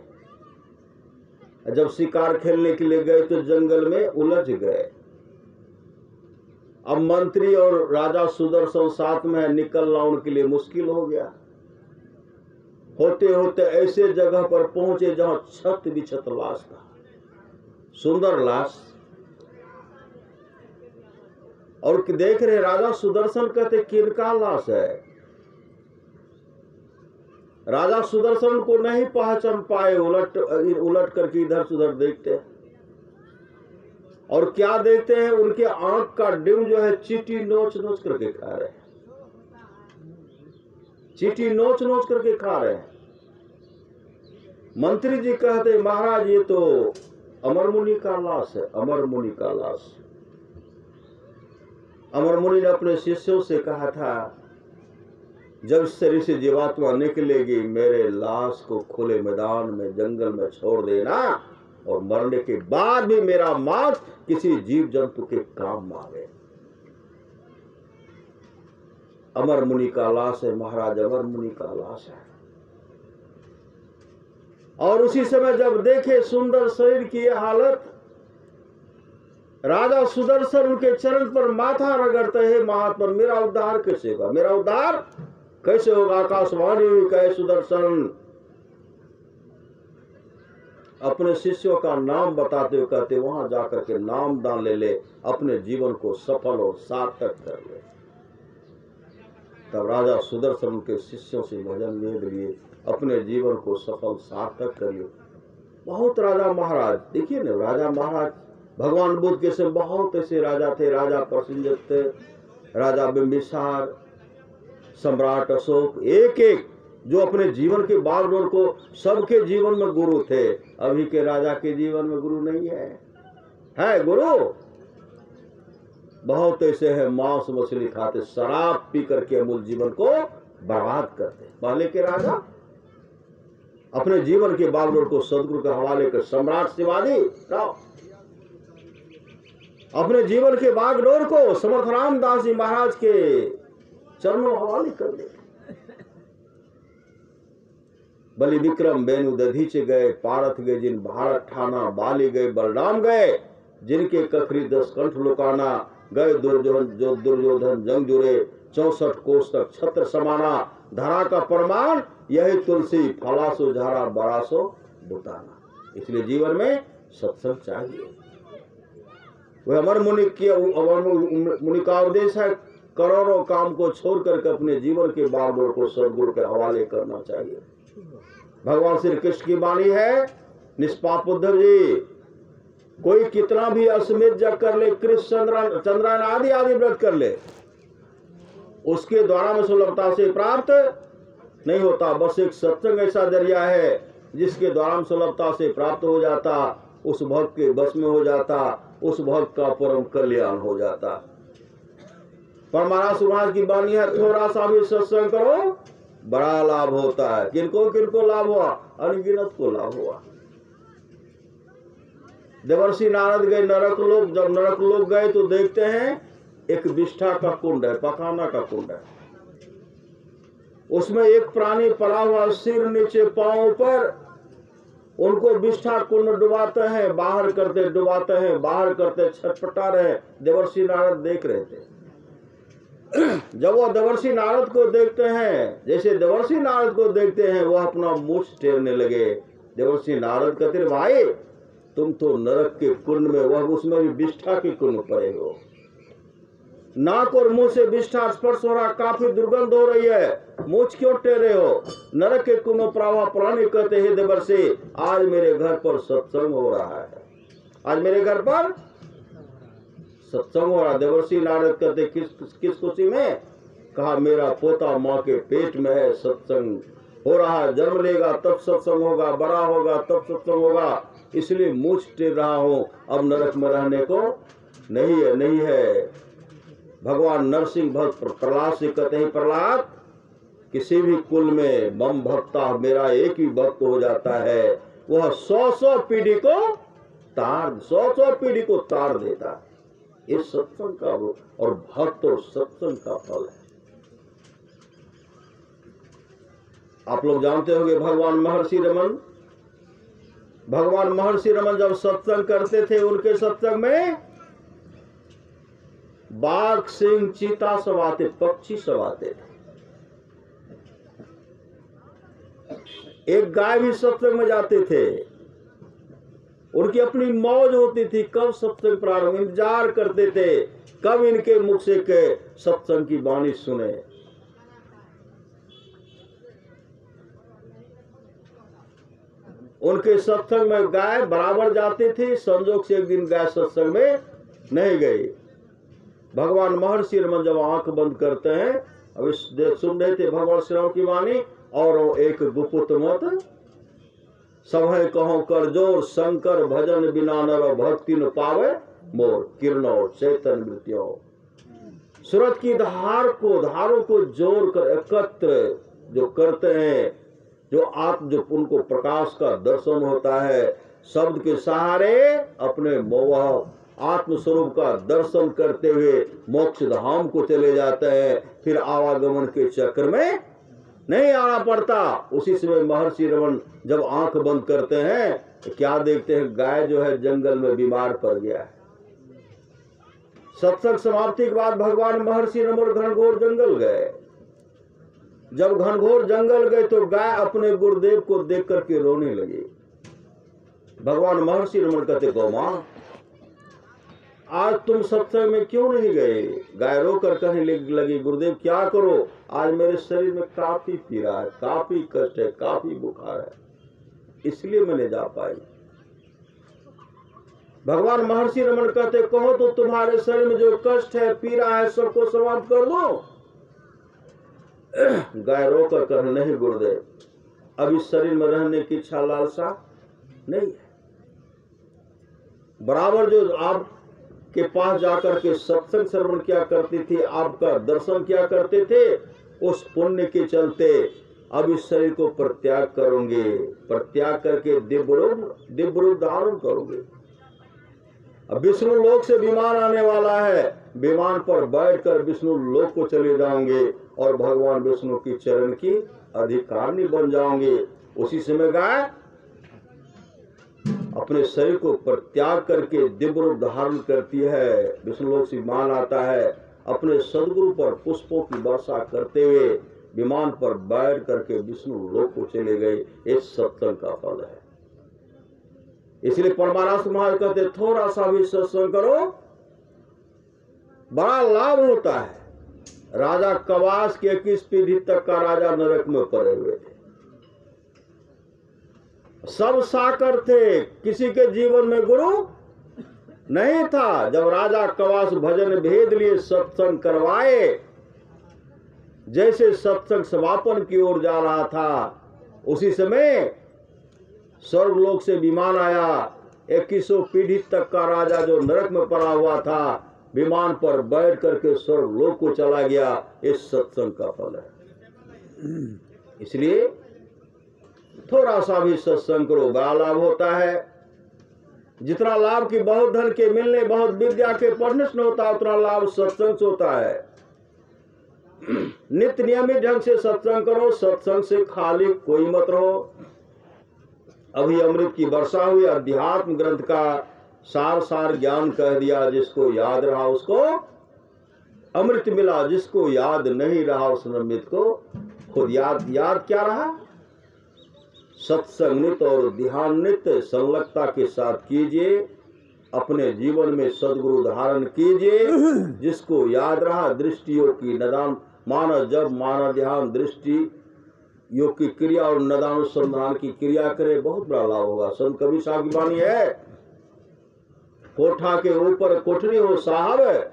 जब शिकार खेलने के लिए गए तो जंगल में उलझ गए। अब मंत्री और राजा सुदर्शन साथ में निकलना उनके लिए मुश्किल हो गया। होते होते ऐसे जगह पर पहुंचे जहां छत बिछत लाश था, सुंदर लाश। और देख रहे राजा सुदर्शन, कहते किनका लाश है। राजा सुदर्शन को नहीं पहचान पाए, उलट करके इधर से उधर देखते हैं, और क्या देखते हैं, उनके आंख का डिम जो है चींटी नोच नोच करके खा रहे हैं, चींटी नोच नोच करके खा रहे हैं। मंत्री जी कहते, महाराज ये तो अमर मुनि का लाश है, अमर मुनि का लाश। अमर मुनि ने अपने शिष्यों से कहा था, जब शरीर से जीवात्मा निकलेगी, मेरे लाश को खुले मैदान में जंगल में छोड़ देना, और मरने के बाद भी मेरा मांस किसी जीव जंतु के काम आवे। अमर मुनि का लाश है महाराज, अमर मुनि का लाश है। और उसी समय जब देखे सुंदर शरीर की यह हालत, राजा सुदर्शन उनके चरण पर माथा रगड़ते हैं, महात्मा मेरा उद्धार कैसे होगा, मेरा उद्धार कैसे होगा। आकाशवाणी हुई कहे सुदर्शन, अपने शिष्यों का नाम बताते हुए कहते वहां जाकर के नाम दान ले ले, अपने जीवन को सफल और सार्थक कर ले। तब राजा सुदर्शन उनके शिष्यों से भजन वेद लिए, अपने जीवन को सफल सार्थक कर लिए। बहुत राजा महाराज, देखिए ना राजा महाराज, भगवान बुद्ध के से बहुत ऐसे राजा थे। राजा प्रसेनजित थे, राजा बिंबिसार, सम्राट अशोक, एक एक जो अपने जीवन के बागडोर को सबके जीवन में गुरु थे। अभी के राजा के जीवन में गुरु नहीं है गुरु। बहुत ऐसे हैं मांस मछली खाते, शराब पी करके अमूल जीवन को बर्बाद करते। पहले के राजा अपने जीवन के बागडोर को सदगुरु के हवाले कर, सम्राट शिवाजी राव अपने जीवन के बागडोर को समर्थ रामदास जी महाराज के चरणों हवाले कर दे। बलि विक्रम बेनु दधीचे गए, पारथ गए जिन भारत ठाना, बाली गए बलराम गए जिनके कखरी 10 कंठ लुकाना, गए दुर्योधन जंग जुड़े 64 कोस तक छत्र समाना, धरा का प्रमाण यही तुलसी, फलासो झारा बरासो बुताना। इसलिए जीवन में सत्संग चाहिए। वह अमर मुनि का उपदेश है, करोड़ों काम को छोड़ करके अपने जीवन के बागडोर को सदगुरु के हवाले करना चाहिए। भगवान श्री कृष्ण की वाणी है, निष्पाप उद्धव जी, कोई कितना भी अश्वमेध जग कर ले, कृष्ण चंद्रायन आदि आदि व्रत कर ले, उसके द्वारा में सुलभता से प्राप्त नहीं होता। बस एक सत्संग ऐसा जरिया है जिसके द्वारा में सुलभता से प्राप्त हो जाता, उस भक्त के बस में हो जाता, उस भक्त का परम कल्याण हो जाता। परमारा सुभाष की वाणी है, थोड़ा सा भी सत्संग करो बड़ा लाभ होता है। किनको किनको लाभ हुआ, अनगिनत को लाभ हुआ। देवर्षि नारद गए नरक लोक, जब नरक लोक गए तो देखते हैं एक विष्ठा का कुंड है, पखाना का कुंड है। उसमें एक प्राणी पड़ा हुआ, सिर नीचे पांव पर, उनको विष्ठा कुंड डुबाते हैं, बाहर करते डुबाते हैं, बाहर करते छटपटा रहे। देवर्षि नारद देख रहे थे। जब वो देवर्षि नारद को देखते हैं, जैसे देवर्षि नारद को देखते हैं, वो अपना मुंह टेरने लगे। देवर्षि नारद कहते भाई तुम तो नरक के कुंड में, वह उसमें भी विष्ठा के कुंड पड़े हो, नाक और मुंह से विष्ठा स्पर्श हो रहा, काफी दुर्गंध हो रही है, मुझ क्यों टेरे हो? नरक के कुंड प्रवाह प्राणी कहते हैं देवर्षि आज मेरे घर पर सत्संग हो रहा है, आज मेरे घर पर सत्संग हो रहा। देवर्षि नारद कहते किस खुशी में? कहा मेरा पोता माँ के पेट में है, सत्संग हो रहा है, जन्म लेगा तब सत्संग होगा, बड़ा होगा तब सत्संग होगा, इसलिए मुझ टेर रहा हूं, अब नरक में रहने को नहीं है। भगवान नरसिंह भक्त प्रहलाद से कहते हैं प्रहलाद किसी भी कुल में मम भक्ता, मेरा एक ही भक्त हो जाता है, वह 100 पीढ़ी को तार देता है। इस सत्संग का और भक्त और सत्संग का फल है। आप लोग जानते होंगे भगवान महर्षि रमन जब सत्संग करते थे, उनके सत्संग में बाघ सिंह चीता सब आते, पक्षी सब आते थे। एक गाय भी सत्संग में जाते थे, उनकी अपनी मौज होती थी, कब सत्संग प्रारंभ, इंतजार करते थे कब इनके मुख से के सत्संग की वाणी सुने। उनके सत्संग में गाय बराबर जाती थी। संजोग से एक दिन गाय सत्संग में नहीं गई। भगवान महर्षि रमन जब आंख बंद करते हैं, अब सुन रहे थे भगवान श्री राम की वाणी, और एक गुपुत मत सभय कहो कर जोर, शंकर भजन बिना नर भक्ति न पावे मोर, किरणों चैतन्य मृत्यो। सूरत की धारों को जोड़ कर एकत्र जो करते हैं, जो उनको प्रकाश का दर्शन होता है, शब्द के सहारे अपने मोह आत्मस्वरूप का दर्शन करते हुए मोक्ष धाम को चले जाते हैं। फिर आवागमन के चक्र में नहीं आना पड़ता। उसी समय महर्षि रमन जब आंख बंद करते हैं तो क्या देखते हैं, गाय जो है जंगल में बीमार पड़ गया है। सत्संग समाप्ति के बाद भगवान महर्षि रमन घनघोर जंगल गए। जब घनघोर जंगल गए तो गाय अपने गुरुदेव को देख करके रोने लगी। भगवान महर्षि रमन कहते, गौ मां, आज तुम सत्संग में क्यों नहीं गए? गाय रोकर कहने लगी, गुरुदेव क्या करो, आज मेरे शरीर में काफी पीड़ा है, काफी कष्ट है, काफी बुखार है, इसलिए मैं नहीं जा पाई। भगवान महर्षि रमन कहते, कहो तो तुम्हारे शरीर में जो कष्ट है, पीड़ा है, सबको समाप्त कर दो। गाय रोकर कहने, नहीं गुरुदेव, अब इस शरीर में रहने की इच्छा लालसा नहीं है। बराबर जो आप के पास जाकर के सत्संग श्रवण किया करती थी, आपका दर्शन किया करते थे, उस पुण्य के चलते अब इस शरीर को परित्याग करोगे, परित्याग करके दिव्य रूप धारण करोगे। अब विष्णु लोक से विमान आने वाला है, विमान पर बैठकर विष्णु लोक को चले जाओगे और भगवान विष्णु की चरण की अधिकारनी बन जाओगे। उसी समय गाय अपने शरीर को परित्याग करके दिव्य रूप धारण करती है, विष्णु लोक से विमान आता है, अपने सदगुरु पर पुष्पों की वर्षा करते हुए विमान पर बैठ करके विष्णु लोक को चले गए। इस सत्संग का फल है। इसलिए परमारास महाराज कहते, थोड़ा सा भी सत्संग करो, बड़ा लाभ होता है। राजा कवास के 21 पीढ़ी तक का राजा नरक में पड़े हुए थे, सब साकर थे, किसी के जीवन में गुरु नहीं था। जब राजा कवास भजन भेद लिए सत्संग करवाए, जैसे सत्संग समापन की ओर जा रहा था, उसी समय स्वर्गलोक से विमान आया। 2100 पीढ़ी तक का राजा जो नरक में पड़ा हुआ था, विमान पर बैठ करके स्वर्गलोक को चला गया। इस सत्संग का फल है। इसलिए थोड़ा सा भी सत्संग करो, बड़ा लाभ होता है। जितना लाभ की बहुत धन के मिलने, बहुत विद्या के पढ़ने से होता है, उतना लाभ सत्संग से होता है। नित्य नियमित ढंग से सत्संग करो, सत्संग से खाली कोई मत रहो। अभी अमृत की वर्षा हुई, अध्यात्म ग्रंथ का सार ज्ञान कह दिया। जिसको याद रहा उसको अमृत मिला, जिसको याद नहीं रहा उस अमृत को खुद याद क्या रहा। सत्संग नित्य और ध्यान नित्य संलग्नता के साथ कीजिए, अपने जीवन में सद्गुरु धारण कीजिए। जिसको याद रहा, दृष्टि योग की नदान माना, जब माना ध्यान दृष्टि योग की क्रिया और नदानुसंधान की क्रिया करे, बहुत बड़ा लाभ होगा। संत कबीर साहब की वाणी है, कोठा के ऊपर कोठरी हो साहब,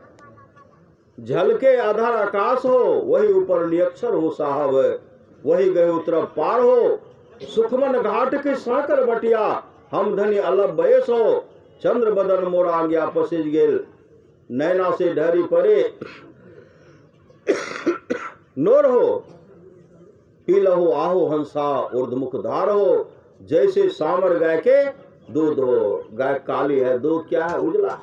झलके आधार आकाश हो, वही ऊपर नियक्षर हो साहब, वही गए उतर पार हो। सुखमन घाट के साकर बटिया, हम धनी अलग बयस हो। चंद्र बदन मोरा गया पसिज गेल, नैना से ढहरी परे नोर हो। पी लहो आहो हंसा ऊर्ध्वमुख धार हो, जैसे सामर गाय के दूध हो। गाय काली है, दूध क्या है, उजला।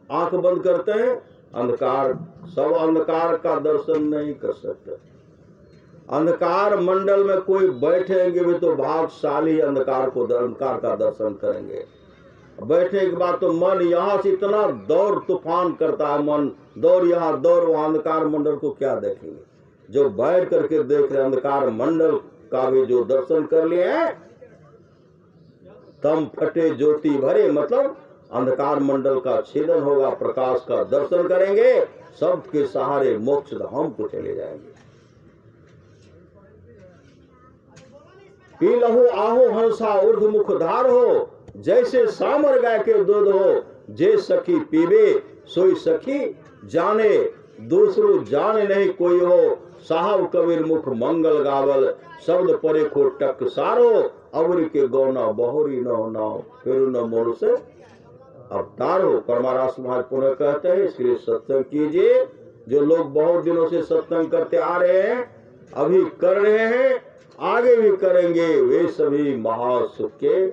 आंख बंद करते हैं, अंधकार, सब अंधकार का दर्शन नहीं कर सकते। अंधकार मंडल में कोई बैठेंगे भी तो भागशाली अंधकार का दर्शन करेंगे। बैठने के बाद तो मन यहाँ से इतना दौड़ तूफान करता है, मन दौड़ यहाँ दौड़ वहाँ, अंधकार मंडल को क्या देखेंगे। जो बैठ करके देख रहे अंधकार मंडल का भी जो दर्शन कर लिए हैं, तम फटे ज्योति भरे, मतलब अंधकार मंडल का छेदन होगा, प्रकाश का दर्शन करेंगे, शब्द के सहारे मोक्ष धाम को चले जाएंगे। पी लहु आहो हंसा ऊर्ध्वमुख धार हो, जैसे सामर गाय के दूध हो। जे सखी पीबे सोई सखी जाने, दूसरो जाने नहीं कोई हो। साहब कबीर मुख मंगल गावल, शब्द परे को टक सारो। अवरी के गौना बहुरी न हो नाव, फिर न मोड़ से अवतार हो। परमारास महाराज पुनः कहते हैं, इसलिए सत्संग कीजिए। जो लोग बहुत दिनों से सत्संग करते आ रहे हैं, अभी कर रहे हैं, आगे भी करेंगे, वे सभी महासुख के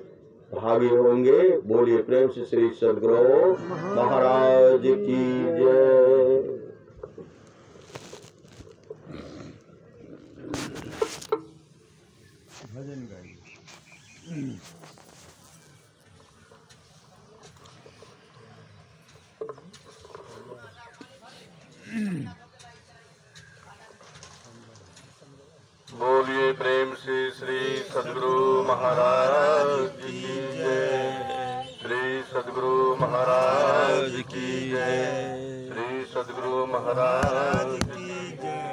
भागी होंगे। बोलिए प्रेम से श्री सद्गुरु महाराज की जय। भजन गाइए। बोलिए प्रेम से श्री सद्गुरु महाराज की जय। श्री सद्गुरु महाराज की जय। श्री सद्गुरु महाराज की जय।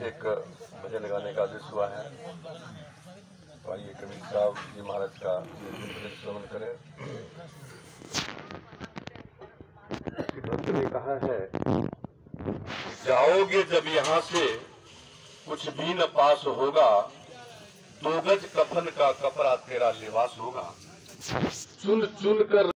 एक भजन गाने का आदेश हुआ है, तो आइए कबीर साहब जी महाराज का भजन श्रवण करें। भक्त ने कहा है, जाओगे जब यहाँ से कुछ भी न पास होगा, 2 गज कफन का कपड़ा तेरा लिबास होगा। चुन चुन कर